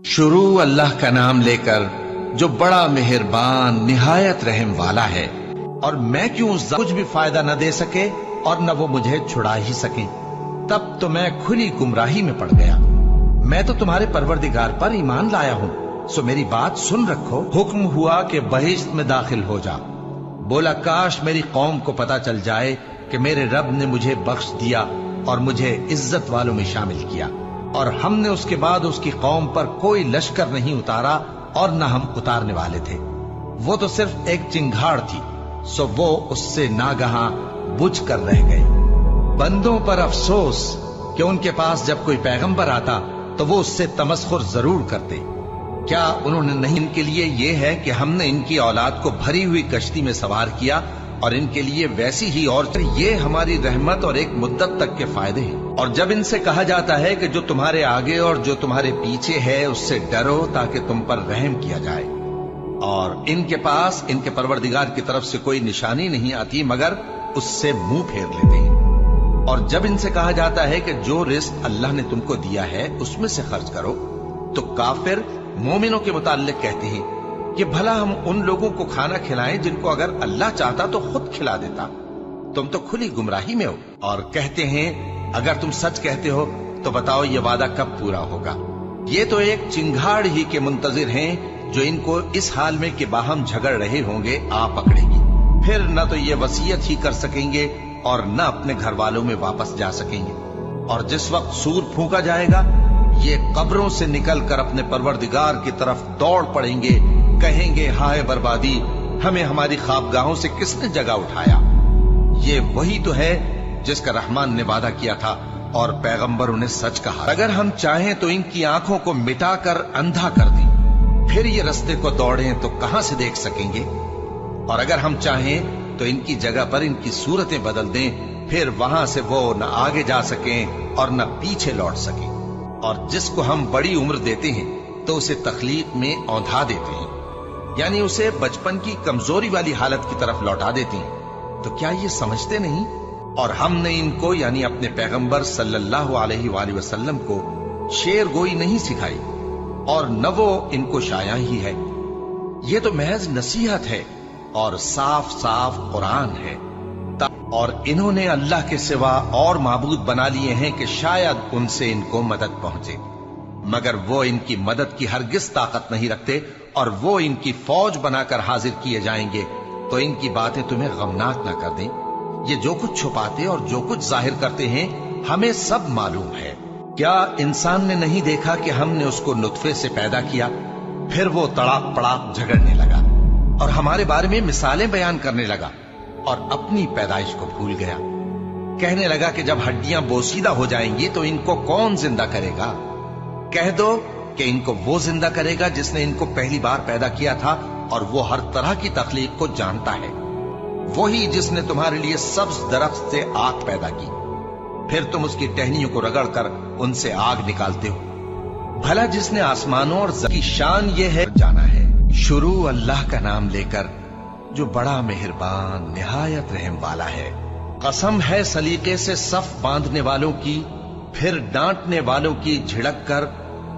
शुरू अल्लाह का नाम लेकर जो बड़ा मेहरबान निहायत रहम वाला है। और मैं क्यों कुछ भी फायदा न दे सके और न वो मुझे छुड़ा ही सके। तब तो मैं खुली गुमराही में पड़ गया। मैं तो तुम्हारे परवरदिगार पर ईमान लाया हूं, सो मेरी बात सुन रखो। हुक्म हुआ कि बहिश्त में दाखिल हो जा। बोला काश मेरी कौम को पता चल जाए कि मेरे रब ने मुझे बख्श दिया और मुझे इज्जत वालों में शामिल किया, और हमने उसके बाद उसकी कौम पर कोई लश्कर नहीं उतारा और न हम उतारने वाले थे। वो तो सिर्फ एक चिंगाड़ थी, सो वो उससे नागहां बुझ कर रह गए। बंदों पर अफसोस कि उनके पास जब कोई पैगंबर आता तो वो उससे तमस्खुर जरूर करते। क्या उन्होंने नहीं इनके लिए ये है कि हमने इनकी औलाद को भरी हुई कश्ती में सवार किया और इनके लिए वैसी ही और ये हमारी रहमत और एक मुद्दत तक के फायदे हैं। और जब इनसे कहा जाता है कि जो तुम्हारे आगे और जो तुम्हारे पीछे है उससे डरो ताकि तुम पर रहम किया जाए, और इनके पास इनके परवरदिगार की तरफ से कोई निशानी नहीं आती मगर उससे मुंह फेर लेते हैं। और जब इनसे कहा जाता है कि जो रिस्क अल्लाह ने तुमको दिया है उसमें से खर्च करो, तो काफिर मोमिनों के मुताल्लिक कहते हैं कि भला हम उन लोगों को खाना खिलाएं जिनको अगर अल्लाह चाहता तो खुद खिला देता। तुम तो खुली गुमराही में हो। और कहते हैं अगर तुम सच कहते हो तो बताओ ये वादा कब पूरा होगा। ये तो एक चिंगाड़ ही के मुंतजिर हैं जो इनको इस हाल में कि बाहम झगड़ रहे होंगे आ पकड़ेगी। फिर न तो ये वसीयत ही कर सकेंगे और न अपने घर वालों में वापस जा सकेंगे। और जिस वक्त सूर फूंका जाएगा ये कब्रों से निकलकर अपने परवरदिगार की तरफ दौड़ पड़ेंगे, कहेंगे हाय बर्बादी, हमें हमारी ख्वाबगाहों से किसने जगा उठाया। ये वही तो है जिसका रहमान ने वादा किया था और पैगंबर उन्हें सच कहा। अगर हम चाहें तो इनकी आंखों को मिटाकर अंधा कर दें, फिर ये रस्ते को दौड़ें तो कहां से देख सकेंगे। और अगर हम चाहें तो इनकी जगह पर इनकी सूरतें बदल दें, फिर वहां से वो न आगे जा सकें और न पीछे लौट सकें। और जिसको हम बड़ी उम्र देते हैं तो उसे तखलीक में औंधा देते हैं, यानी उसे बचपन की कमजोरी वाली हालत की तरफ लौटा देते हैं। तो क्या ये समझते नहीं। और हमने इनको यानी अपने पैगंबर सल्लल्लाहु अलैहि वसल्लम को शेर गोई नहीं सिखाई और न वो इनको शाया ही है। ये तो महज नसीहत है और साफ साफ कुरान है। और इन्होंने अल्लाह के सिवा और माबूद बना लिए हैं कि शायद उनसे इनको मदद पहुंचे, मगर वो इनकी मदद की हरगिज ताकत नहीं रखते। और वो इनकी फौज बनाकर हाजिर किए जाएंगे तो इनकी बातें तुम्हें गमनाक ना कर दें। ये जो कुछ छुपाते और जो कुछ जाहिर करते हैं हमें सब मालूम है। क्या इंसान ने नहीं देखा कि हमने उसको नुतफे से पैदा किया, फिर वो तड़ाक पड़ाक झगड़ने लगा और हमारे बारे में मिसालें बयान करने लगा और अपनी पैदाइश को भूल गया। कहने लगा कि जब हड्डियां बोसीदा हो जाएंगी तो इनको कौन जिंदा करेगा। कह दो कि इनको वो जिंदा करेगा जिसने इनको पहली बार पैदा किया था, और वो हर तरह की तखलीक को जानता है। वही जिसने तुम्हारे लिए सब्ज दरख्त से आग पैदा की, फिर तुम उसकी टहनियों को रगड़कर उनसे आग निकालते हो। भला जिसने आसमानों और ज़मीन की शान ये है जाना है। शुरू अल्लाह का नाम लेकर जो बड़ा मेहरबान निहायत रहम वाला है। कसम है सलीके से सफ बांधने वालों की, फिर डांटने वालों की झिड़क कर,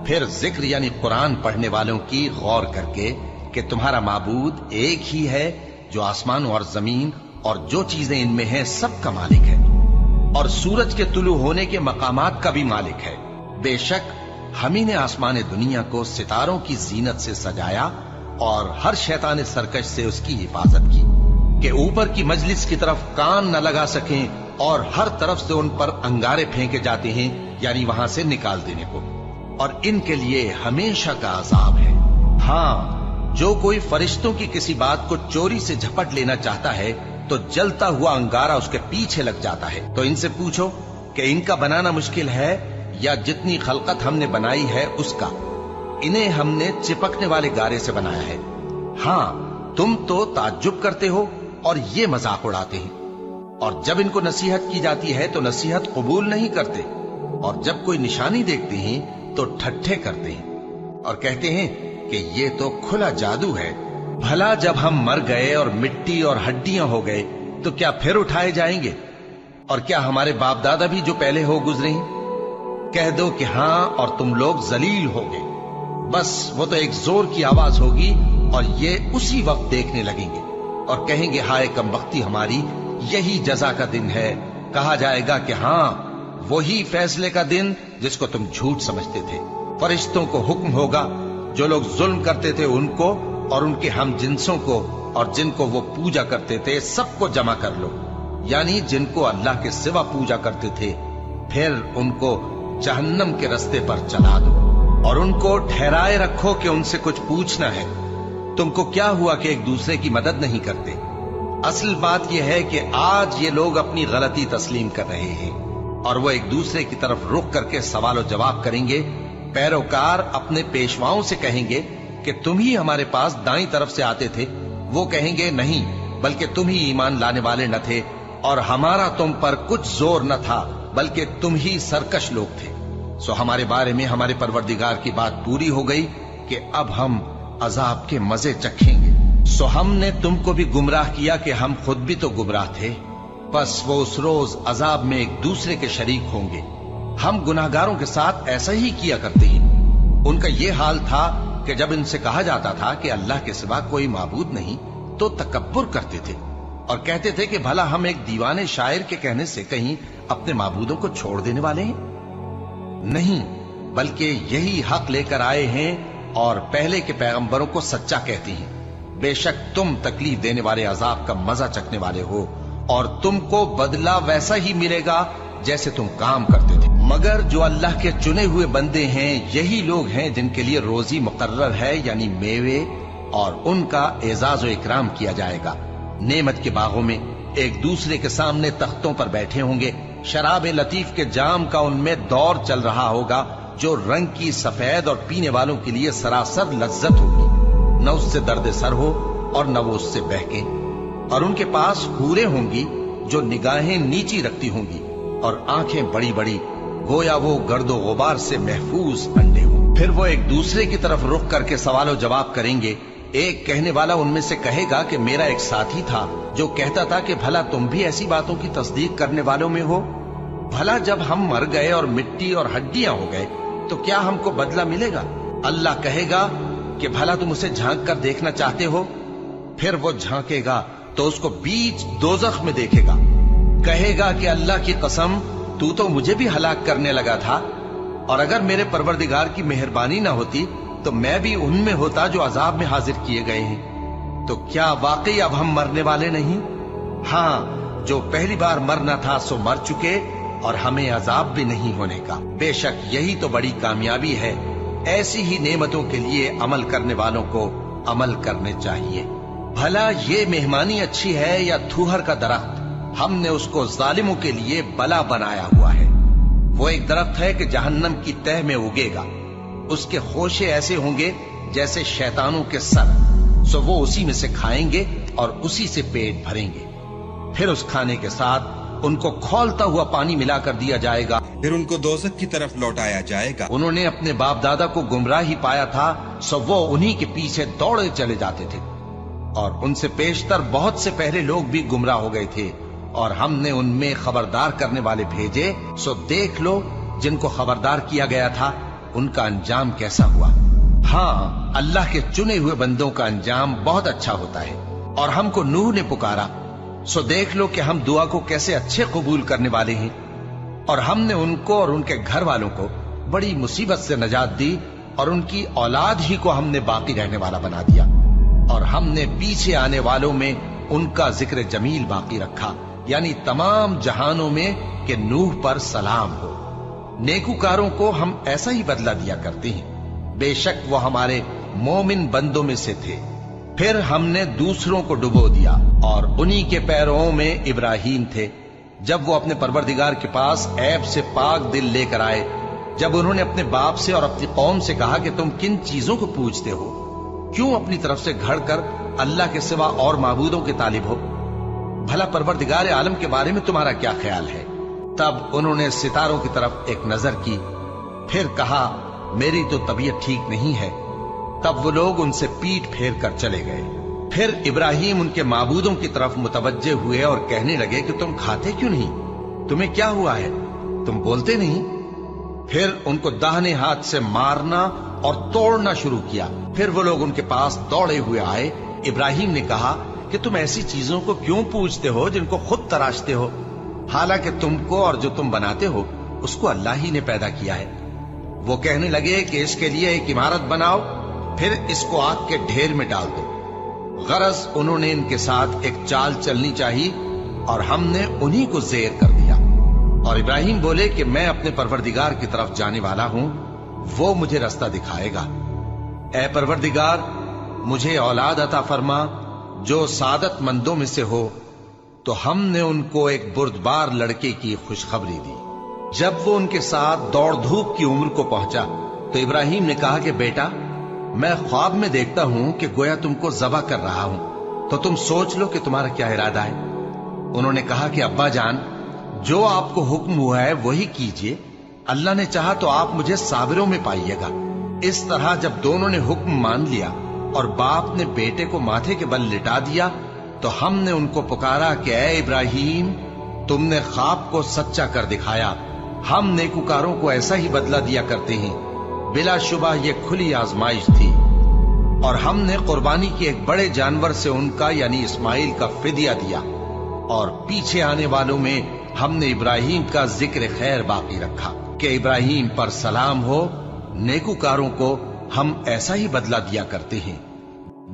फिर जिक्र यानी कुरान पढ़ने वालों की गौर करके कि तुम्हारा माबूद एक ही है जो आसमान और जमीन और जो चीजें इनमें हैं सब का मालिक है, और सूरज के तुलू होने के मकामात का भी मालिक है। बेशक हम ही ने आसमान दुनिया को सितारों की जीनत से सजाया और हर शैतान सरकश से उसकी हिफाजत की कि ऊपर की मजलिस की तरफ कान न लगा सकें और हर तरफ से उन पर अंगारे फेंके जाते हैं, यानी वहां से निकाल देने को। और इनके लिए हमेशा का अजाब है। हाँ, जो कोई फरिश्तों की किसी बात को चोरी से झपट लेना चाहता है तो जलता हुआ अंगारा उसके पीछे लग जाता है। तो इनसे पूछो कि इनका बनाना मुश्किल है या जितनी खलकत हमने बनाई है उसका। इन्हें हमने चिपकने वाले गारे से बनाया है। हाँ, तुम तो ताज्जुब करते हो और ये मजाक उड़ाते हैं। और जब इनको नसीहत की जाती है तो नसीहत कबूल नहीं करते, और जब कोई निशानी देखते हैं तो ठट्ठे करते हैं और कहते हैं कि ये तो खुला जादू है। भला जब हम मर गए और मिट्टी और हड्डियां हो गए तो क्या फिर उठाए जाएंगे? और क्या हमारे बाप दादा भी जो पहले हो गुजरे हैं? कह दो कि हाँ, और तुम लोग जलील होगे। बस वो तो एक जोर की आवाज होगी और ये उसी वक्त देखने लगेंगे और कहेंगे हाय कमबख्ती हमारी, यही जजा का दिन है। कहा जाएगा कि हाँ वही फैसले का दिन जिसको तुम झूठ समझते थे। फरिश्तों को हुक्म होगा जो लोग जुल्म करते थे उनको और उनके हम जिन्सों को और जिनको वो पूजा करते थे सबको जमा कर लो, यानी जिनको अल्लाह के सिवा पूजा करते थे, फिर उनको जहन्नम के रास्ते पर चला दो और उनको ठहराए रखो कि उनसे कुछ पूछना है। तुमको क्या हुआ कि एक दूसरे की मदद नहीं करते? असल बात यह है कि आज ये लोग अपनी गलती तस्लीम कर रहे हैं और वो एक दूसरे की तरफ रुख करके सवाल जवाब करेंगे। पैरोकार अपने पेशवाओं से कहेंगे कि तुम ही हमारे पास दाईं तरफ से आते थे। वो कहेंगे नहीं, बल्कि तुम ही ईमान लाने वाले न थे और हमारा तुम पर कुछ जोर न था, बल्कि तुम ही सरकश लोग थे। सो हमारे बारे में हमारे परवरदिगार की बात पूरी हो गई कि अब हम अजाब के मजे चखेंगे। सो हमने तुमको भी गुमराह किया कि हम खुद भी तो गुमराह थे। बस वो उस रोज अजाब में एक दूसरे के शरीक होंगे। हम गुनाहगारों के साथ ऐसा ही किया करते हैं। उनका ये हाल था कि जब इनसे कहा जाता था कि अल्लाह के सिवा कोई माबूद नहीं, तो तकब्बुर करते थे और कहते थे कि भला हम एक दीवाने शायर के कहने से कहीं अपने माबूदों को छोड़ देने वाले हैं? नहीं, बल्कि यही हक लेकर आए हैं और पहले के पैगंबरों को सच्चा कहती हैं। बेशक तुम तकलीफ देने वाले अजाब का मजा चखने वाले हो और तुमको बदला वैसा ही मिलेगा जैसे तुम काम करते थे। मगर जो अल्लाह के चुने हुए बंदे हैं यही लोग हैं जिनके लिए रोजी मुकर्रर है, यानी मेवे, और उनका एजाज व इकराम किया जाएगा। नेमत के बागों में एक दूसरे के सामने तख्तों पर बैठे होंगे। शराब लतीफ के जाम का उनमें दौर चल रहा होगा जो रंग की सफेद और पीने वालों के लिए सरासर लज्जत होगी। न उससे दर्द सर हो और न वो उससे बहके। और उनके पास हूरें होंगी जो निगाहें नीची रखती होंगी और आंखें बड़ी बड़ी, गोया वो गर्दो गुबार से महफूज अंडे हों। फिर वो एक दूसरे की तरफ रुख करके सवाल जवाब करेंगे। एक कहने वाला उनमें से कहेगा कि मेरा एक साथी था जो कहता था कि भला तुम भी ऐसी बातों की तस्दीक करने वालों में हो? भला जब हम मर गए और मिट्टी और हड्डियां हो गए तो क्या हमको बदला मिलेगा? अल्लाह कहेगा कि भला तुम उसे झांक कर देखना चाहते हो? फिर वो झांकेगा तो उसको बीच दोजख में देखेगा। कहेगा कि अल्लाह की कसम, तू तो मुझे भी हलाक करने लगा था और अगर मेरे परवरदिगार की मेहरबानी ना होती तो मैं भी उनमें होता जो अजाब में हाजिर किए गए हैं। तो क्या वाकई अब हम मरने वाले नहीं? हाँ, जो पहली बार मरना था सो मर चुके और हमें अजाब भी नहीं होने का। बेशक यही तो बड़ी कामयाबी है। ऐसी ही नेमतों के लिए अमल करने वालों को अमल करने चाहिए। भला ये मेहमानी अच्छी है या थूहर का दरख्त? हमने उसको जालिमों के लिए बला बनाया हुआ है। वो एक दरख्त है कि जहन्नम की तह में उगेगा। उसके खोशे ऐसे होंगे जैसे शैतानों के सर। सो वो उसी में से खाएंगे और उसी से पेट भरेंगे। फिर उस खाने के साथ उनको खौलता हुआ पानी मिलाकर दिया जाएगा। फिर उनको दोज़ख की तरफ लौटाया जाएगा। उन्होंने अपने बाप दादा को गुमराह ही पाया था, सो वो उन्हीं के पीछे दौड़े चले जाते थे और उनसे पेशतर बहुत से पहले लोग भी गुमराह हो गए थे और हमने उनमें खबरदार करने वाले भेजे। सो देख लो जिनको खबरदार किया गया था उनका अंजाम कैसा हुआ। हाँ, अल्लाह के चुने हुए बंदों का अंजाम बहुत अच्छा होता है। और हमको नूह ने पुकारा, सो देख लो कि हम दुआ को कैसे अच्छे कबूल करने वाले हैं। और हमने उनको और उनके घर वालों को बड़ी मुसीबत से नजात दी और उनकी औलाद ही को हमने बाकी रहने वाला बना दिया। और हमने पीछे आने वालों में उनका जिक्र जमील बाकी रखा, यानी तमाम जहानों में कि नूह पर सलाम हो। नेकूकारों को हम ऐसा ही बदला दिया करते हैं। बेशक वो हमारे मोमिन बंदों में से थे। फिर हमने दूसरों को डुबो दिया और उन्हीं के पैरों में इब्राहीम थे जब वो अपने परवरदिगार के पास ऐब से पाक दिल लेकर आए। जब उन्होंने अपने बाप से और अपनी कौम से कहा कि तुम किन चीजों को पूजते हो, क्यों अपनी तरफ से घड़ कर अल्लाह के सिवा और माबूदों के तालिब हो? भला परवरदिगार आलम के बारे में तुम्हारा क्या ख्याल है? तब उन्होंने सितारों की तरफ एक नजर की, फिर कहा मेरी तो तबीयत ठीक नहीं है। तब वो लोग उनसे पीठ फेर कर चले गए। फिर इब्राहिम उनके माबूदों की तरफ मुतवज्जे हुए और कहने लगे कि तुम खाते क्यों नहीं? तुम्हें क्या हुआ है? तुम बोलते नहीं? फिर उनको दाहिने हाथ से मारना اور توڑنا شروع کیا۔ پھر وہ لوگ ان کے پاس دوڑے ہوئے آئے۔ ابراہیم نے کہا کہ تم ایسی چیزوں کو کیوں پوجتے ہو جن کو خود تراشتے ہو؟ حالانکہ تم کو اور جو تم بناتے ہو اس کو اللہ ہی نے پیدا کیا ہے۔ وہ کہنے لگے کہ اس کے لیے ایک عمارت بناؤ، پھر اس کو آگ کے ڈھیر میں ڈال دو۔ غرض انہوں نے ان کے ساتھ ایک چال چلنی چاہیے اور ہم نے انہی کو زیر کر دیا۔ اور ابراہیم بولے کہ میں اپنے پروردگار کی طرف جانے والا ہوں، وہ مجھے رستہ دکھائے گا۔ اے پروردگار، مجھے اولاد عطا فرما جو سعادت مندوں میں سے ہو۔ تو ہم نے ان کو ایک بردبار لڑکے کی خوشخبری دی۔ جب وہ ان کے ساتھ دوڑ دھوپ کی عمر کو پہنچا تو ابراہیم نے کہا کہ بیٹا، میں خواب میں دیکھتا ہوں کہ گویا تم کو ذبح کر رہا ہوں، تو تم سوچ لو کہ تمہارا کیا ارادہ ہے۔ انہوں نے کہا کہ ابا جان، جو آپ کو حکم ہوا ہے وہی کیجئے، اللہ نے چاہا تو آپ مجھے صابروں میں پائیے گا۔ اس طرح جب دونوں نے حکم مان لیا اور باپ نے بیٹے کو ماتھے کے بل لٹا دیا تو ہم نے ان کو پکارا کہ اے ابراہیم، تم نے خواب کو سچا کر دکھایا، ہم نیکوکاروں کو ایسا ہی بدلہ دیا کرتے ہیں۔ بلا شبہ یہ کھلی آزمائش تھی، اور ہم نے قربانی کی ایک بڑے جانور سے ان کا یعنی اسماعیل کا فدیہ دیا، اور پیچھے آنے والوں میں ہم نے ابراہیم کا ذکر خیر باقی رکھا کہ ابراہیم پر سلام ہو، نیکوکاروں کو ہم ایسا ہی بدلہ دیا کرتے ہیں۔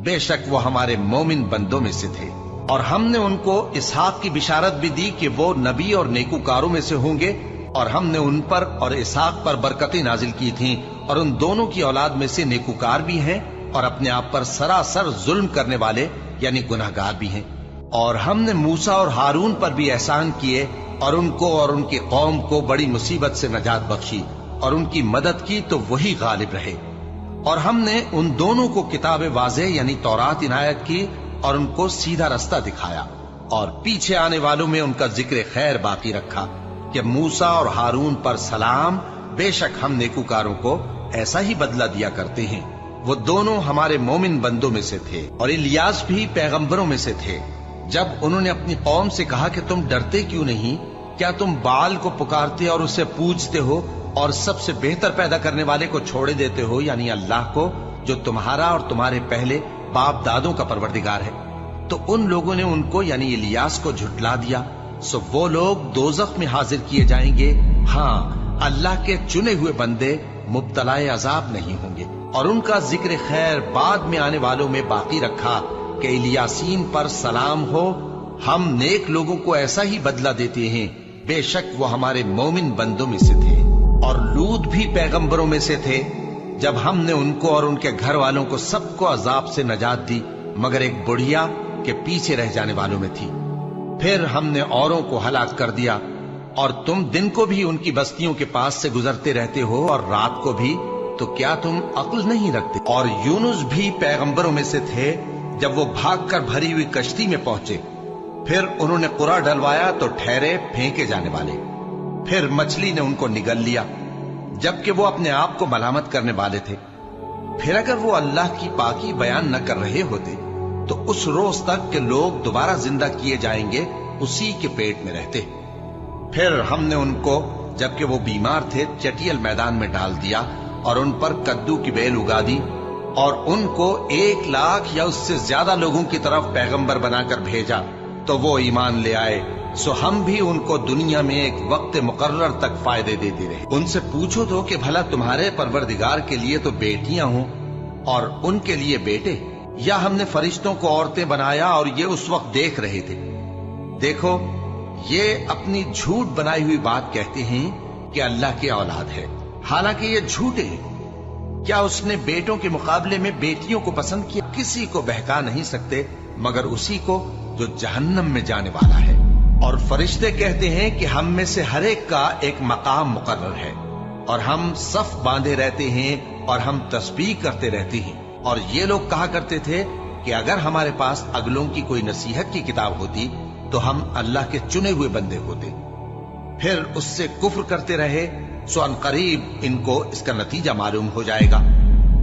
بے شک وہ ہمارے مومن بندوں میں سے تھے، اور ہم نے ان کو اسحاق کی بشارت بھی دی کہ وہ نبی اور نیکوکاروں میں سے ہوں گے، اور ہم نے ان پر اور اسحاق پر برکتیں نازل کی تھیں، اور ان دونوں کی اولاد میں سے نیکوکار بھی ہیں اور اپنے آپ پر سراسر ظلم کرنے والے یعنی گناہگار بھی ہیں۔ اور ہم نے موسیٰ اور ہارون پر بھی احسان کیے، اور ان کو اور ان کی قوم کو بڑی مصیبت سے نجات بخشی، اور ان کی مدد کی تو وہی غالب رہے۔ اور ہم نے ان دونوں کو کتاب واضح یعنی تورات عنایت کی اور ان کو سیدھا رستہ دکھایا، اور پیچھے آنے والوں میں ان کا ذکر خیر باقی رکھا کہ موسیٰ اور ہارون پر سلام، بے شک ہم نیکوکاروں کو ایسا ہی بدلہ دیا کرتے ہیں۔ وہ دونوں ہمارے مومن بندوں میں سے تھے، اور الیاس بھی پیغمبروں میں سے تھے۔ جب انہوں نے اپنی قوم سے کہا کہ تم ڈرتے کیوں نہیں؟ کیا تم بال کو پکارتے اور اسے پوجتے ہو اور سب سے بہتر پیدا کرنے والے کو چھوڑے دیتے ہو یعنی اللہ کو، جو تمہارا اور تمہارے پہلے باپ دادوں کا پروردگار ہے؟ تو ان لوگوں نے ان کو یعنی الیاس کو جھٹلا دیا، سو وہ لوگ دوزخ میں حاضر کیے جائیں گے۔ ہاں، اللہ کے چنے ہوئے بندے مبتلا عذاب نہیں ہوں گے۔ اور ان کا ذکر خیر بعد میں آنے والوں میں باقی رکھا کہ الیاسین پر سلام ہو، ہم نیک لوگوں کو ایسا ہی بدلہ دیتے ہیں، بے شک وہ ہمارے مومن بندوں میں سے تھے۔ اور لوط بھی پیغمبروں میں سے تھے، جب ہم نے ان کو اور ان کے گھر والوں کو سب کو عذاب سے نجات دی مگر ایک بڑھیا کے پیچھے رہ جانے والوں میں تھی۔ پھر ہم نے اوروں کو ہلاک کر دیا، اور تم دن کو بھی ان کی بستیوں کے پاس سے گزرتے رہتے ہو اور رات کو بھی، تو کیا تم عقل نہیں رکھتے؟ اور یونس بھی پیغمبروں میں سے تھے، جب وہ بھاگ کر بھری ہوئی کشتی میں پہنچے، پھر انہوں نے قرعہ ڈلوایا تو ٹھہرے پھینکے جانے والے، پھر مچھلی نے ان کو نگل لیا جبکہ وہ اپنے آپ کو ملامت کرنے والے تھے۔ پھر اگر وہ اللہ کی پاکی بیان نہ کر رہے ہوتے تو اس روز تک کہ لوگ دوبارہ زندہ کیے جائیں گے اسی کے پیٹ میں رہتے۔ پھر ہم نے ان کو جبکہ وہ بیمار تھے چٹیل میدان میں ڈال دیا اور ان پر کدو کی بیل اگا دی، اور ان کو 1,00,000 یا اس سے زیادہ لوگوں کی طرف پیغمبر بنا کر بھیجا تو وہ ایمان لے آئے۔ سو ہم بھی ان کو دنیا میں ایک وقت مقرر تک فائدے دیتے رہے۔ ان سے پوچھو تو کہ بھلا تمہارے پروردگار کے لیے تو بیٹیاں ہوں اور ان کے لیے بیٹے، یا ہم نے فرشتوں کو عورتیں بنایا اور یہ اس وقت دیکھ رہے تھے؟ دیکھو، یہ اپنی جھوٹ بنائی ہوئی بات کہتے ہیں کہ اللہ کی اولاد ہے، حالانکہ یہ جھوٹے ہیں۔ کیا اس نے بیٹوں کے مقابلے میں بیٹیوں کو پسند کیا؟ کسی کو بہکا نہیں سکتے مگر اسی کو جو جہنم میں جانے والا ہے۔ اور فرشتے کہتے ہیں کہ ہم میں سے ہر ایک کا ایک مقام مقرر ہے، اور ہم صف باندھے رہتے ہیں اور ہم تسبیح کرتے رہتے ہیں۔ اور یہ لوگ کہا کرتے تھے کہ اگر ہمارے پاس اگلوں کی کوئی نصیحت کی کتاب ہوتی تو ہم اللہ کے چنے ہوئے بندے ہوتے۔ پھر اس سے کفر کرتے رہے، سو ان قریب ان کو اس کا نتیجہ معلوم ہو جائے گا۔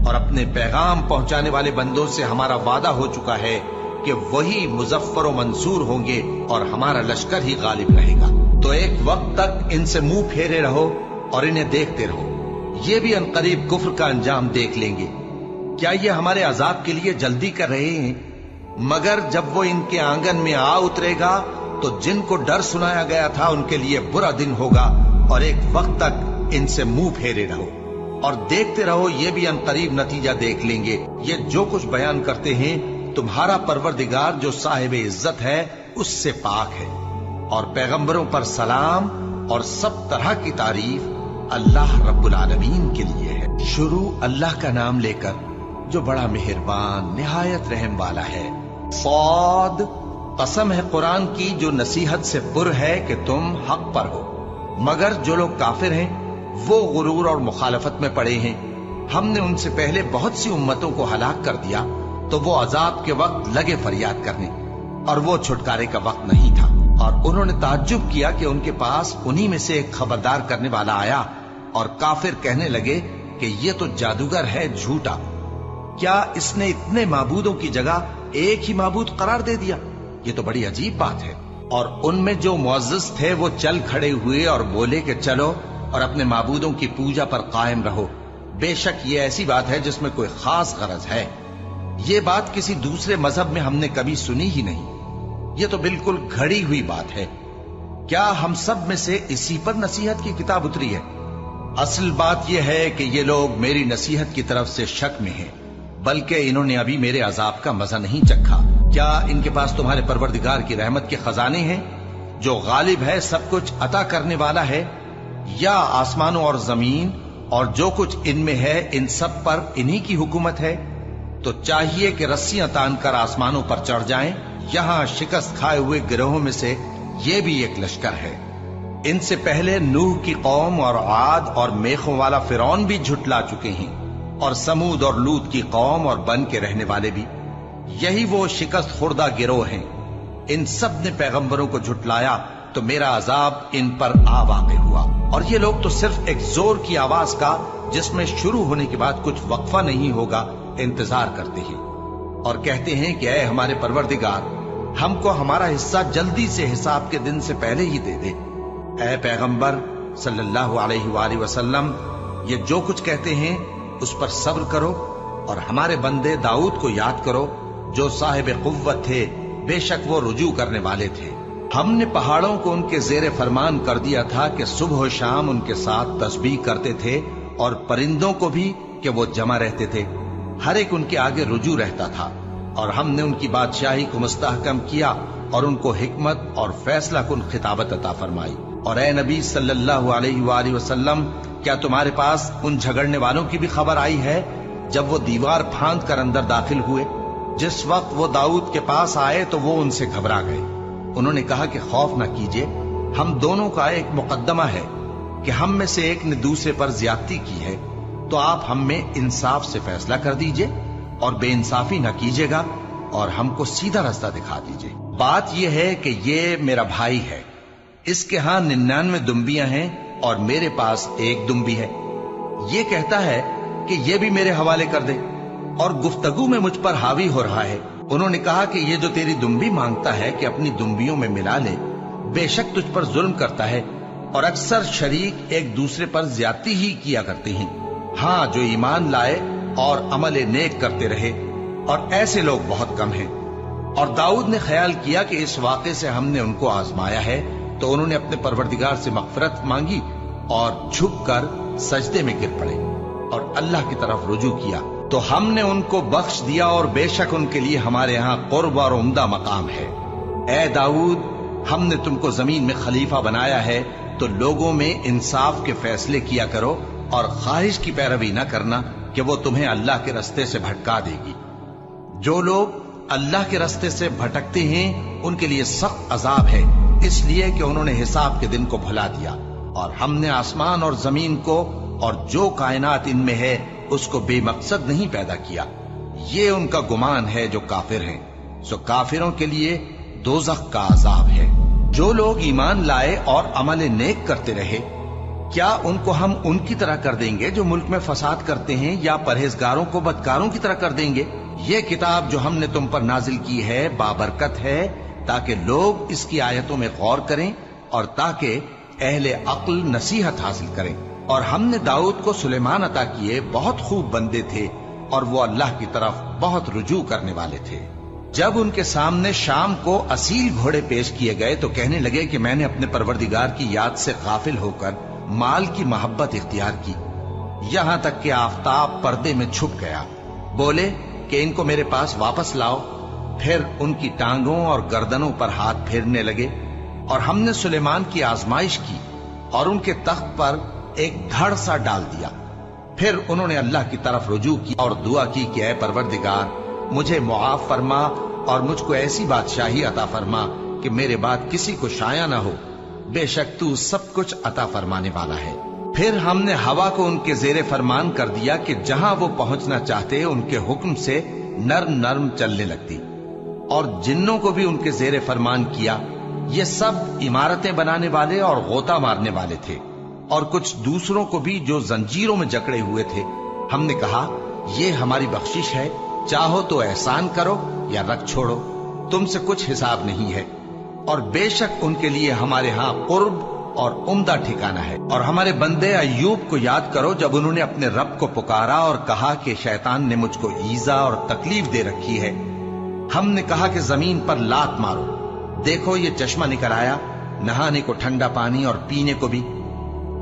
اور اپنے پیغام پہنچانے والے بندوں سے ہمارا وعدہ ہو چکا ہے کہ وہی مظفر و منصور ہوں گے اور ہمارا لشکر ہی غالب رہے گا۔ تو ایک وقت تک ان سے منہ پھیرے رہو اور انہیں دیکھتے رہو، ये भी अनकरीब कुफ्र का अंजाम देख लेंगे। क्या ये हमारे अजाब के लिए जल्दी कर रहे हैं? मगर जब वो इनके आंगन में आ उतरेगा तो जिनको डर सुनाया गया था उनके लिए बुरा दिन होगा, और एक वक्त तक इनसे मुंह फेरे रहो और देखते रहो, ये भी अनकरीब नतीजा देख लेंगे। ये जो कुछ बयान करते हैं, तुम्हारा परवरदिगार जो साहिब इज्जत है उससे पाक है, और पैगंबरों पर सलाम और सब तरह की तारीफ अल्लाह रब्बुल आलमीन के लिए है। शुरू अल्लाह का नाम लेकर जो बड़ा मेहरबान निहायत रहम वाला है। सौद, कसम है कुरान की जो नसीहत से पुर है कि तुम हक पर हो, मगर जो लोग काफिर हैं वो गुरूर और मुखालफत में पड़े हैं। हमने उनसे पहले बहुत सी उम्मतों को हलाक कर दिया, तो वो अजाब के वक्त लगे फरियाद करने, और वो छुटकारे का वक्त नहीं था। और उन्होंने ताज्जुब किया कि उनके पास उन्हीं में से एक खबरदार करने वाला आया, और काफिर कहने लगे कि ये तो जादूगर है झूठा। क्या इसने इतने माबूदों की जगह एक ही माबूद करार दे दिया? ये तो बड़ी अजीब बात है। और उनमें जो मुअज़्ज़िज़ थे वो चल खड़े हुए और बोले कि चलो और अपने माबूदों की पूजा पर कायम रहो। बेशक ये ऐसी बात है जिसमें कोई खास गरज है। ये बात किसी दूसरे मजहब में हमने कभी सुनी ही नहीं। ये तो बिल्कुल घड़ी हुई बात है। क्या हम सब में से इसी पर नसीहत की किताब उतरी है? असल बात यह है कि ये लोग मेरी नसीहत की तरफ से शक में हैं, बल्कि इन्होंने अभी मेरे अजाब का मजा नहीं चखा। क्या इनके पास तुम्हारे परवरदिगार की रहमत के खजाने हैं, जो गालिब है, सब कुछ अता करने वाला है? या आसमानों और जमीन और जो कुछ इनमें है, इन सब पर इन्हीं की हुकूमत है? तो चाहिए कि रस्सियां तानकर आसमानों पर चढ़ जाएं। यहां शिकस्त खाए हुए गिरोहों में से ये भी एक लश्कर है। इनसे पहले नूह की कौम और आद और मेखों वाला फिरौन भी झुटला चुके हैं, और समूद और लूत की कौम और बन के रहने वाले भी। यही वो शिकस्त खुर्दा गिरोह हैं। इन सब ने पैगंबरों को झुटलाया, तो मेरा अजाब इन पर आ वाक़ हुआ। और ये लोग तो सिर्फ एक जोर की आवाज का, जिसमें शुरू होने के बाद कुछ वक्फा नहीं होगा, इंतजार करते हैं और कहते हैं कि ऐ हमारे परवरदिगार, हमको हमारा हिस्सा जल्दी से हिसाब के दिन से पहले ही दे दे। ऐ पैगंबर सल्लल्लाहु अलैहि वसल्लम, ये जो कुछ कहते हैं उस पर सब्र करो, और हमारे बंदे दाऊद को याद करो जो साहिब कुव्वत थे, बेशक वो रुजू करने वाले थे। हमने पहाड़ों को उनके जेरे फरमान कर दिया था कि सुबह शाम उनके साथ तस्बीह करते थे, और परिंदों को भी कि वो जमा रहते थे, हर एक उनके आगे रुजू रहता था। और हमने उनकी बादशाही को मुस्तहकम किया और उनको हिकमत और फैसला कुन खिताबत अता फरमाई। और ए नबी सल्लल्लाहु अलैहि वसल्लम, क्या तुम्हारे पास उन झगड़ने वालों की भी खबर आई है जब वो दीवार फांद कर अंदर दाखिल हुए? जिस वक्त वो दाऊद के पास आए तो वो उनसे घबरा गए। उन्होंने कहा कि खौफ न कीजिए, हम दोनों का एक मुकद्दमा है कि हम में से एक ने दूसरे पर ज्यादती की है, तो आप हम में इंसाफ से फैसला कर दीजिए और बेइंसाफी न कीजिएगा, और हमको सीधा रास्ता दिखा दीजिए। बात यह है कि ये मेरा भाई है, इसके यहां 99 दुम्बियां हैं और मेरे पास एक दुम्बी है। ये कहता है कि ये भी मेरे हवाले कर दे, और गुफ्तगू में मुझ पर हावी हो रहा है। उन्होंने कहा कि ये जो तेरी दुम्बी मांगता है कि अपनी दुम्बियों में मिला ले, बेशक तुझ पर जुल्म करता है, और अक्सर शरीक एक दूसरे पर ज्यादती ही किया करते हैं। हाँ, जो ईमान लाए और अमल नेक करते रहे, और ऐसे लोग बहुत कम हैं। और दाऊद ने ख्याल किया कि इस वाक़े से हमने उनको आजमाया है, तो उन्होंने अपने परवरदिगार से मग़फ़िरत मांगी और झुककर सजदे में गिर पड़े और अल्लाह की तरफ रुजू किया, तो हमने उनको बख्श दिया, और बेशक उनके लिए हमारे यहाँ कुर्ब और उम्दा मकाम है। ए दाऊद, हमने तुमको जमीन में खलीफा बनाया है, तो लोगों में इंसाफ के फैसले किया करो, और ख्वाहिश की पैरवी न करना कि वो तुम्हें अल्लाह के रास्ते से भटका देगी। जो लोग अल्लाह के रास्ते से भटकते हैं उनके लिए सख्त अजाब है, इसलिए कि उन्होंने हिसाब के दिन को भुला दिया। और हमने आसमान और जमीन को और जो कायनात इनमें है उसको बेमकसद नहीं पैदा किया। ये उनका गुमान है जो काफिर हैं। सो काफिरों के लिए दोज़ख का अजाब है। जो लोग ईमान लाए और अमल नेक करते रहे, क्या उनको हम उनकी तरह कर देंगे जो मुल्क में फसाद करते हैं, या परहेजगारों को बदकारों की तरह कर देंगे? ये किताब जो हमने तुम पर नाजिल की है बाबरकत है, ताकि लोग इसकी आयतों में गौर करें और ताकि अहले अक्ल नसीहत हासिल करें। اور ہم نے داؤد کو سلیمان عطا کیے، بہت خوب بندے تھے اور وہ اللہ کی طرف بہت رجوع کرنے والے تھے۔ جب ان کے سامنے شام کو اصیل گھوڑے پیش کیے گئے تو کہنے لگے کہ میں نے اپنے پروردگار کی یاد سے غافل ہو کر مال کی محبت اختیار کی، یہاں تک کہ آفتاب پردے میں چھپ گیا۔ بولے کہ ان کو میرے پاس واپس لاؤ۔ پھر ان کی ٹانگوں اور گردنوں پر ہاتھ پھیرنے لگے، اور ہم نے سلیمان کی آزمائش کی اور ان کے تخت پر ایک دھڑ سا ڈال دیا۔ پھر انہوں نے اللہ کی طرف رجوع کی اور دعا کی کہ اے پروردگار، مجھے معاف فرما اور مجھ کو ایسی بادشاہی عطا فرما کہ میرے بعد کسی کو شایع نہ ہو، بے شک تو سب کچھ عطا فرمانے والا ہے۔ پھر ہم نے ہوا کو ان کے زیر فرمان کر دیا کہ جہاں وہ پہنچنا چاہتے ان کے حکم سے نرم نرم چلنے لگتی، اور جنوں کو بھی ان کے زیر فرمان کیا۔ یہ سب عمارتیں بنانے والے اور غوطہ مارنے والے تھے، اور کچھ دوسروں کو بھی جو زنجیروں میں جکڑے ہوئے تھے۔ ہم نے کہا یہ ہماری بخشش ہے، چاہو تو احسان کرو یا رکھ چھوڑو، تم سے کچھ حساب نہیں ہے، اور بے شک ان کے لیے ہمارے ہاں قرب اور عمدہ ٹھکانہ ہے۔ اور ہمارے بندے ایوب کو یاد کرو جب انہوں نے اپنے رب کو پکارا اور کہا کہ شیطان نے مجھ کو ایذا اور تکلیف دے رکھی ہے۔ ہم نے کہا کہ زمین پر لات مارو، دیکھو یہ چشمہ نکل آیا، نہانے کو ٹھنڈا پانی اور پینے کو بھی،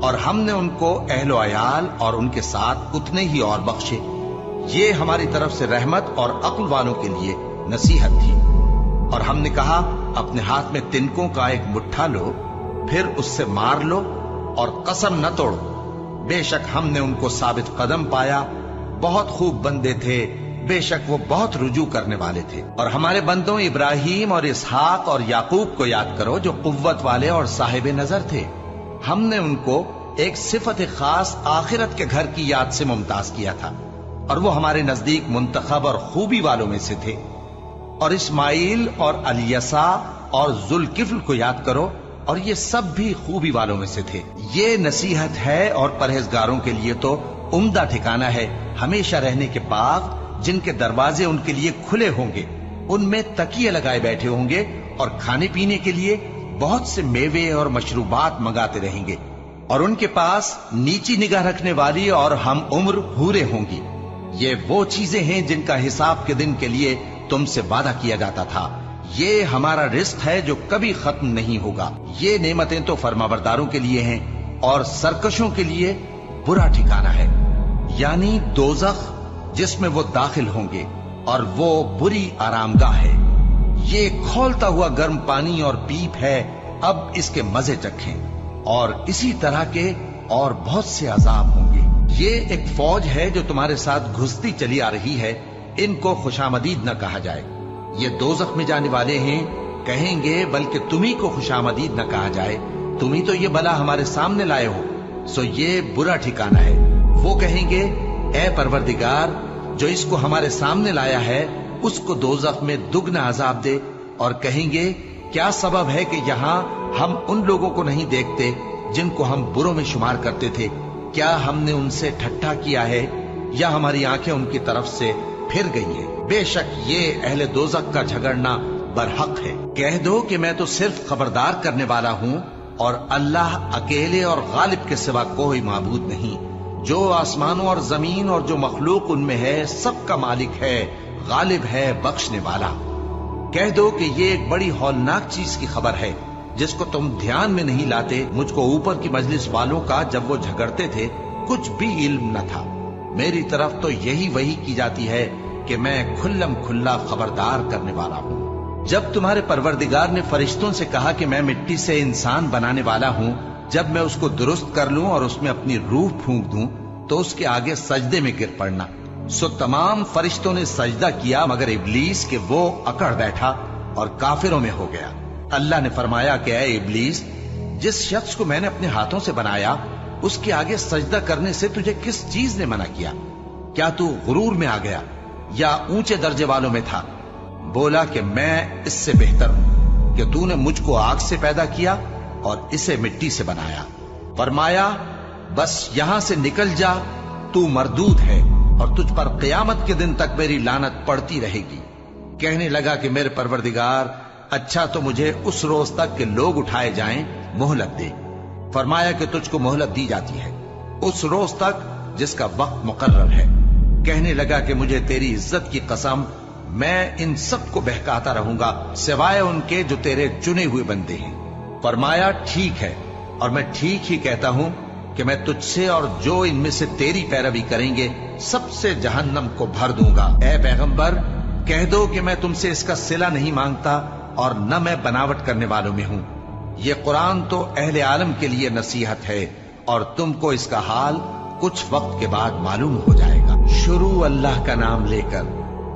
اور ہم نے ان کو اہل و عیال اور ان کے ساتھ اتنے ہی اور بخشے۔ یہ ہماری طرف سے رحمت اور عقل والوں کے لیے نصیحت تھی۔ اور ہم نے کہا اپنے ہاتھ میں تنکوں کا ایک مٹھا لو، پھر اس سے مار لو اور قسم نہ توڑو، بے شک ہم نے ان کو ثابت قدم پایا، بہت خوب بندے تھے، بے شک وہ بہت رجوع کرنے والے تھے۔ اور ہمارے بندوں ابراہیم اور اسحاق اور یعقوب کو یاد کرو جو قوت والے اور صاحب نظر تھے۔ ہم نے ان کو ایک صفت خاص آخرت کے گھر کی یاد سے ممتاز کیا تھا، اور وہ ہمارے نزدیک منتخب اور خوبی والوں میں سے تھے۔ اور اسماعیل اور الیسع اور ذوالکفل کو یاد کرو، اور یہ سب بھی خوبی والوں میں سے تھے۔ یہ نصیحت ہے اور پرہیزگاروں کے لیے تو عمدہ ٹھکانہ ہے، ہمیشہ رہنے کے باغ جن کے دروازے ان کے لیے کھلے ہوں گے، ان میں تکیے لگائے بیٹھے ہوں گے، اور کھانے پینے کے لیے بہت سے میوے اور مشروبات منگاتے رہیں گے، اور ان کے پاس نیچی نگاہ رکھنے والی اور ہم عمر حوریں ہوں گی۔ یہ وہ چیزیں ہیں جن کا حساب کے دن کے لیے تم سے وعدہ کیا جاتا تھا۔ یہ ہمارا رزق ہے جو کبھی ختم نہیں ہوگا۔ یہ نعمتیں تو فرمانبرداروں کے لیے ہیں، اور سرکشوں کے لیے برا ٹھکانہ ہے، یعنی دوزخ جس میں وہ داخل ہوں گے، اور وہ بری آرام گاہ ہے۔ یہ کھولتا ہوا گرم پانی اور پیپ ہے، اب اس کے مزے چکھیں، اور اسی طرح کے اور بہت سے عذاب ہوں گے۔ یہ ایک فوج ہے جو تمہارے ساتھ گھستی چلی آ رہی ہے، ان کو خوشامدید نہ کہا جائے۔ یہ دوزخ میں جانے والے ہیں، کہیں گے بلکہ تمہیں کو خوشامدید نہ کہا جائے، تمہیں تو یہ بلا ہمارے سامنے لائے ہو، سو یہ برا ٹھکانہ ہے۔ وہ کہیں گے اے پروردگار، جو اس کو ہمارے سامنے لایا ہے اس کو دوزخ میں دگنا عذاب دے، اور کہیں گے کیا سبب ہے کہ یہاں ہم ان لوگوں کو نہیں دیکھتے جن کو ہم بروں میں شمار کرتے تھے؟ کیا ہم نے ان سے ٹھٹھا کیا ہے، یا ہماری آنکھیں ان کی طرف سے پھر گئی ہیں؟ بے شک یہ اہل دوزخ کا جھگڑنا برحق ہے۔ کہہ دو کہ میں تو صرف خبردار کرنے والا ہوں، اور اللہ اکیلے اور غالب کے سوا کوئی معبود نہیں۔ جو آسمانوں اور زمین اور جو مخلوق ان میں ہے سب کا مالک ہے، غالب ہے، بخشنے والا۔ کہہ دو کہ یہ ایک بڑی ہولناک چیز کی خبر ہے جس کو تم دھیان میں نہیں لاتے۔ مجھ کو اوپر کی مجلس والوں کا جب وہ جھگڑتے تھے کچھ بھی علم نہ تھا، میری طرف تو یہی وحی کی جاتی ہے کہ میں کھلم کھلا خبردار کرنے والا ہوں۔ جب تمہارے پروردگار نے فرشتوں سے کہا کہ میں مٹی سے انسان بنانے والا ہوں، جب میں اس کو درست کر لوں اور اس میں اپنی روح پھونک دوں تو اس کے آگے سجدے میں گر پڑنا، سو تمام فرشتوں نے سجدہ کیا مگر ابلیس کہ وہ اکڑ بیٹھا اور کافروں میں ہو گیا۔ اللہ نے فرمایا کہ اے ابلیس، جس شخص کو میں نے اپنے ہاتھوں سے بنایا اس کے آگے سجدہ کرنے سے تجھے کس چیز نے منع کیا؟ کیا تو غرور میں آ گیا یا اونچے درجے والوں میں تھا؟ بولا کہ میں اس سے بہتر ہوں کہ تو نے مجھ کو آگ سے پیدا کیا اور اسے مٹی سے بنایا۔ فرمایا بس یہاں سے نکل جا، تو مردود ہے اور تجھ پر قیامت کے دن تک میری لعنت پڑتی رہے گی۔ کہنے لگا کہ میرے پروردگار، اچھا تو مجھے اس روز تک کہ لوگ اٹھائے جائیں مہلت دے۔ فرمایا کہ تجھ کو مہلت دی جاتی ہے، उस रोज तक जिसका वक्त मुकर्रर है। कहने लगा कि मुझे तेरी इज्जत की कसम, मैं इन सब को बहकाता रहूंगा सिवाय उनके जो तेरे चुने हुए बंदे हैं। फरमाया ठीक है, और मैं ठीक ही कहता हूं कि मैं तुझसे और जो इनमें से तेरी पैरवी करेंगे सबसे जहन्नम को भर दूंगा। ऐ पैगंबर, कह दो कि मैं तुमसे इसका सिला नहीं मांगता और न मैं बनावट करने वालों में हूं। ये कुरान तो अहले आलम के लिए नसीहत है और तुमको इसका हाल कुछ वक्त के बाद मालूम हो जाएगा। शुरू अल्लाह का नाम लेकर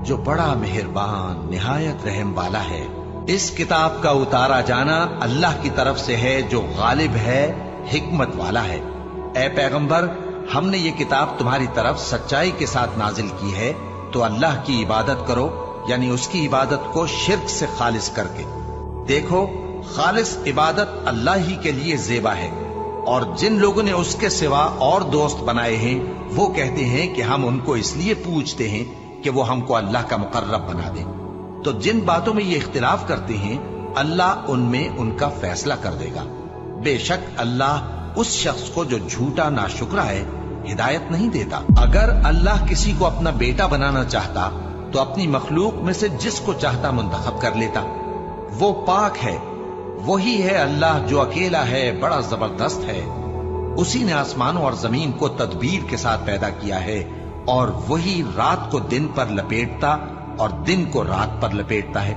जो बड़ा मेहरबान निहायत रहम वाला है। इस किताब का उतारा जाना अल्लाह की तरफ से है जो गालिब है, हिकमत वाला है। ऐ पैगंबर, हमने ये किताब तुम्हारी तरफ सच्चाई के साथ नाजिल की है, तो अल्लाह की इबादत करो, यानी उसकी इबादत को शिर्क से खालिस करके। देखो, खालिस इबादत अल्लाह ही के लिए ज़ेबा है, और जिन लोगों ने उसके सिवा और दोस्त बनाए हैं वो कहते हैं कि हम उनको इसलिए पूछते हैं कि वो हमको अल्लाह का मुकर्रब बना दे। तो जिन बातों में ये इख्तिलाफ करते हैं अल्लाह उनमें उनका फैसला कर देगा। बेशक अल्लाह उस शख्स को जो झूठा नाशुक्रा है हिदायत नहीं देता। अगर अल्लाह किसी को अपना बेटा बनाना चाहता तो अपनी मखलूक में से जिसको चाहता मुंतखब कर लेता। वो पाक है, वही है अल्लाह जो अकेला है, बड़ा जबरदस्त है। उसी ने आसमानों और जमीन को तदबीर के साथ पैदा किया है, और वही रात को दिन पर लपेटता और दिन को रात पर लपेटता है,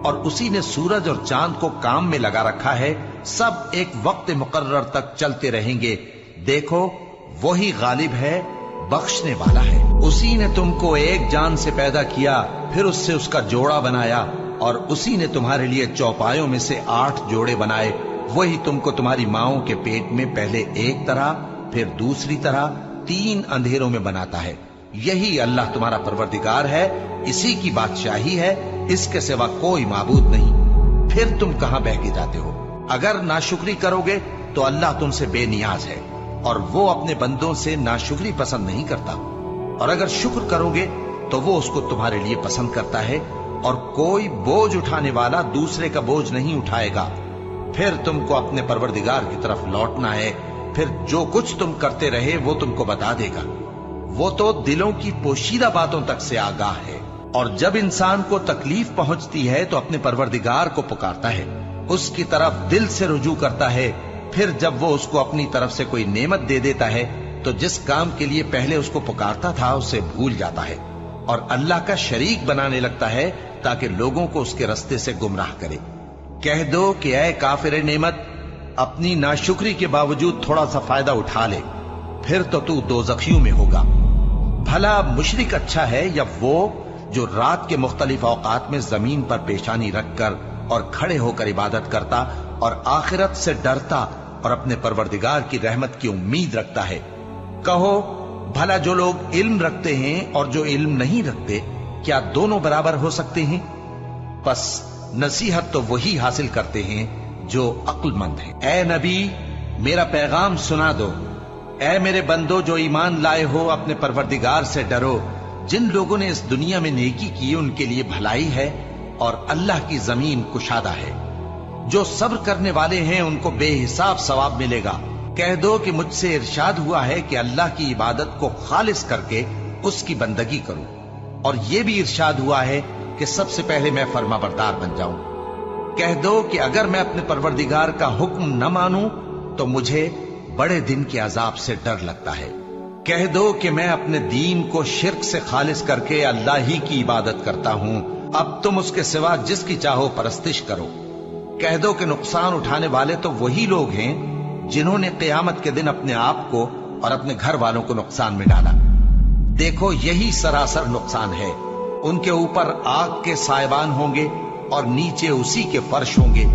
और उसी ने सूरज और चांद को काम में लगा रखा है। सब एक वक्त मुकर्रर तक चलते रहेंगे। देखो, वही गालिब है, बख्शने वाला है। उसी ने तुमको एक जान से पैदा किया, फिर उससे उसका जोड़ा बनाया, और उसी ने तुम्हारे लिए चौपायों में से 8 जोड़े बनाए। वही तुमको तुम्हारी माओं के पेट में पहले एक तरह, फिर दूसरी तरह 3 अंधेरों में बनाता है। यही अल्लाह तुम्हारा परवरदिगार है, इसी की बादशाही है, इसके सिवा कोई माबूद नहीं। फिर तुम कहां बहके जाते हो? अगर नाशुक्री करोगे तो अल्लाह तुमसे बेनियाज है, और वो अपने बंदों से नाशुक्री पसंद नहीं करता। और अगर शुक्र करोगे तो वो उसको तुम्हारे लिए पसंद करता है, और कोई बोझ उठाने वाला दूसरे का बोझ नहीं उठाएगा। फिर तुमको अपने परवरदिगार की तरफ लौटना है, फिर जो कुछ तुम करते रहे वो तुमको बता देगा। वो तो दिलों की पोशीदा बातों तक से आगाह है, और जब इंसान को तकलीफ पहुंचती है तो अपने परवरदिगार को पुकारता है, उसकी तरफ दिल से रुजू करता है। फिर जब वो उसको अपनी तरफ से कोई नेमत दे देता है तो जिस काम के लिए पहले उसको पुकारता था उसे भूल जाता है, और अल्लाह का शरीक बनाने लगता है ताकि लोगों को उसके रास्ते से गुमराह करे। कह दो कि ऐ काफिर नेमत, अपनी नाशुक्री के बावजूद थोड़ा सा फायदा उठा ले, फिर तो तू दोज़खियों में होगा। भला मुशरिक अच्छा है या वो जो रात के मुख्तलिफ औकात में जमीन पर पेशानी रखकर और खड़े होकर इबादत करता और आखिरत से डरता और अपने परवरदिगार की रहमत की उम्मीद रखता है। कहो, भला जो लोग इल्म रखते हैं और जो इल्म नहीं रखते, क्या दोनों बराबर हो सकते हैं? बस नसीहत तो वही हासिल करते हैं जो अक्लमंद है। ऐ नबी, मेरा पैगाम सुना दो। ऐ मेरे बंदो जो ईमान लाए हो, अपने परवरदिगार से डरो। जिन लोगों ने इस दुनिया में नेकी की उनके लिए भलाई है, और अल्लाह की जमीन कुशादा है। जो सब्र करने वाले हैं उनको बेहिसाब सवाब मिलेगा। कह दो कि मुझसे इरशाद हुआ है कि अल्लाह की इबादत को खालिस करके उसकी बंदगी करूं, और यह भी इरशाद हुआ है कि सबसे पहले मैं फर्माबरदार बन जाऊं। कह दो कि अगर मैं अपने परवरदिगार का हुक्म न मानूं तो मुझे बड़े दिन के अजाब से डर लगता है। कह दो कि मैं अपने दीन को शिर्क से खालिस करके अल्लाह ही की इबादत करता हूं, अब तुम उसके सिवा जिसकी चाहो परस्तिश करो। कह दो कि नुकसान उठाने वाले तो वही लोग हैं जिन्होंने क़यामत के दिन अपने आप को और अपने घर वालों को नुकसान में डाला। देखो, यही सरासर नुकसान है। उनके ऊपर आग के सायबान होंगे और नीचे उसी के फर्श होंगे।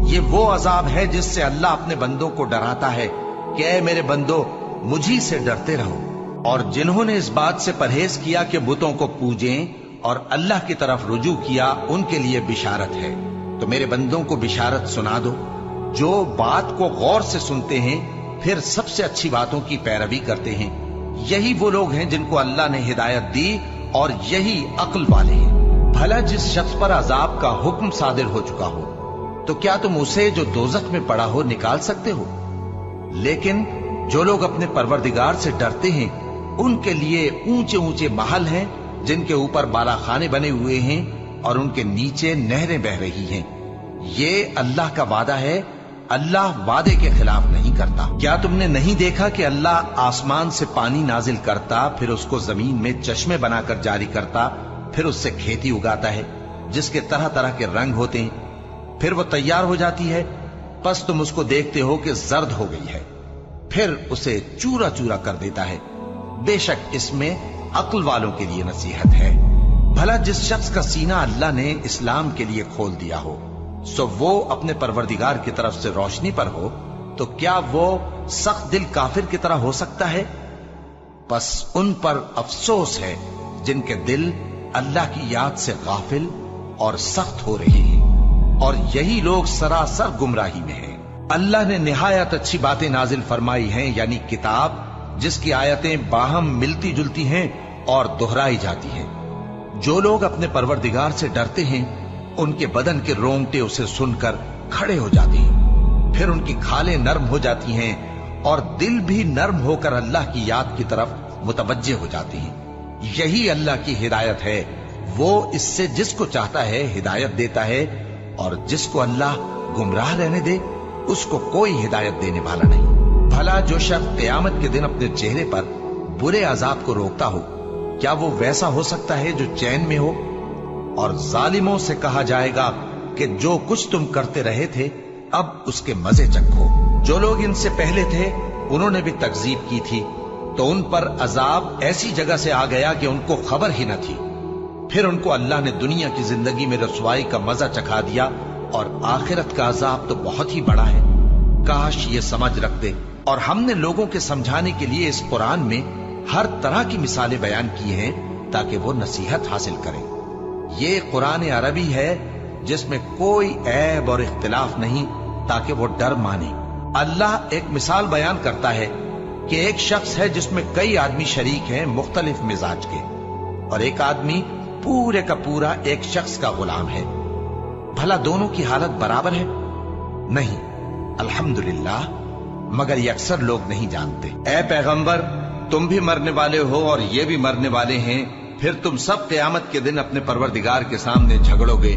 ये वो अजाब है जिससे अल्लाह अपने बंदों को डराता है कि ऐ मेरे बंदो, मुझी से डरते रहो। और जिन्होंने इस बात से परहेज किया कि बुतों को पूजें और अल्लाह की तरफ रुजू किया, उनके लिए बिशारत है। तो मेरे बंदों को बिशारत सुना दो जो बात को गौर से सुनते हैं, फिर सबसे अच्छी बातों की पैरवी करते हैं। यही वो लोग हैं जिनको अल्लाह ने हिदायत दी, और यही अक्ल वाले हैं। भला जिस शख्स पर अजाब का हुक्म सादिर हो चुका हो, तो क्या तुम उसे जो दोजख में पड़ा हो निकाल सकते हो? लेकिन जो लोग अपने परवरदिगार से डरते हैं उनके लिए ऊंचे ऊंचे महल हैं जिनके ऊपर बालाखाने बने हुए हैं और उनके नीचे नहरें बह रही हैं। ये अल्लाह का वादा है, अल्लाह वादे के खिलाफ नहीं करता। क्या तुमने नहीं देखा कि अल्लाह आसमान से पानी नाजिल करता, फिर उसको जमीन में चश्मे बनाकर जारी करता, फिर उससे खेती उगाता है जिसके तरह तरह के रंग होते हैं, फिर वो तैयार हो जाती है, बस तुम उसको देखते हो कि जर्द हो गई है, फिर उसे चूरा चूरा कर देता है। बेशक इसमें अक्ल वालों के लिए नसीहत है। भला जिस शख्स का सीना अल्लाह ने इस्लाम के लिए खोल दिया हो, सो वो अपने परवरदिगार की तरफ से रोशनी पर हो, तो क्या वो सख्त दिल काफिर की तरह हो सकता है? बस उन पर अफसोस है जिनके दिल अल्लाह की याद से गाफिल और सख्त हो रहे हैं, और यही लोग सरासर गुमराही में हैं। अल्लाह ने निहायत अच्छी बातें नाजिल फरमाई हैं, यानी किताब जिसकी आयतें बाहम मिलती जुलती हैं और दोहराई जाती हैं। जो लोग अपने परवरदिगार से डरते हैं उनके बदन के रोंगटे उसे सुनकर खड़े हो जाते हैं, फिर उनकी खालें नर्म हो जाती हैं और दिल भी नर्म होकर अल्लाह की याद की तरफ मुतवज्जे हो जाते हैं। यही अल्लाह की हिदायत है, वो इससे जिसको चाहता है हिदायत देता है, और जिसको अल्लाह गुमराह रहने दे उसको कोई हिदायत देने वाला नहीं। भला जो शख्स क़यामत के दिन अपने चेहरे पर बुरे अजाब को रोकता हो, क्या वो वैसा हो सकता है जो चैन में हो? और जालिमों से कहा जाएगा कि जो कुछ तुम करते रहे थे अब उसके मजे चखो। जो लोग इनसे पहले थे उन्होंने भी तकजीब की थी, तो उन पर अजाब ऐसी जगह से आ गया कि उनको खबर ही न थी। फिर उनको अल्लाह ने दुनिया की जिंदगी में रसवाई का मजा चखा दिया, और आखिरत का अजाब तो बहुत ही बड़ा है। काश ये समझ रखते। और हमने लोगों के समझाने के लिए इस कुरान में हर तरह की मिसालें बयान की हैं ताकि वो नसीहत हासिल करें। ये कुरान अरबी है जिसमें कोई ऐब और इख्तिलाफ नहीं, ताकि वो डर माने। अल्लाह एक मिसाल बयान करता है कि एक शख्स है जिसमें कई आदमी शरीक हैं मुख्तलिफ मिजाज के, और एक आदमी पूरे का पूरा एक शख्स का गुलाम है। भला दोनों की हालत बराबर है? नहीं, अल्हम्दुलिल्लाह, मगर ये अक्सर लोग नहीं जानते। ऐ पैगंबर, तुम भी मरने वाले हो और ये भी मरने वाले हैं, फिर तुम सब क़यामत के दिन अपने परवरदिगार के सामने झगड़ोगे।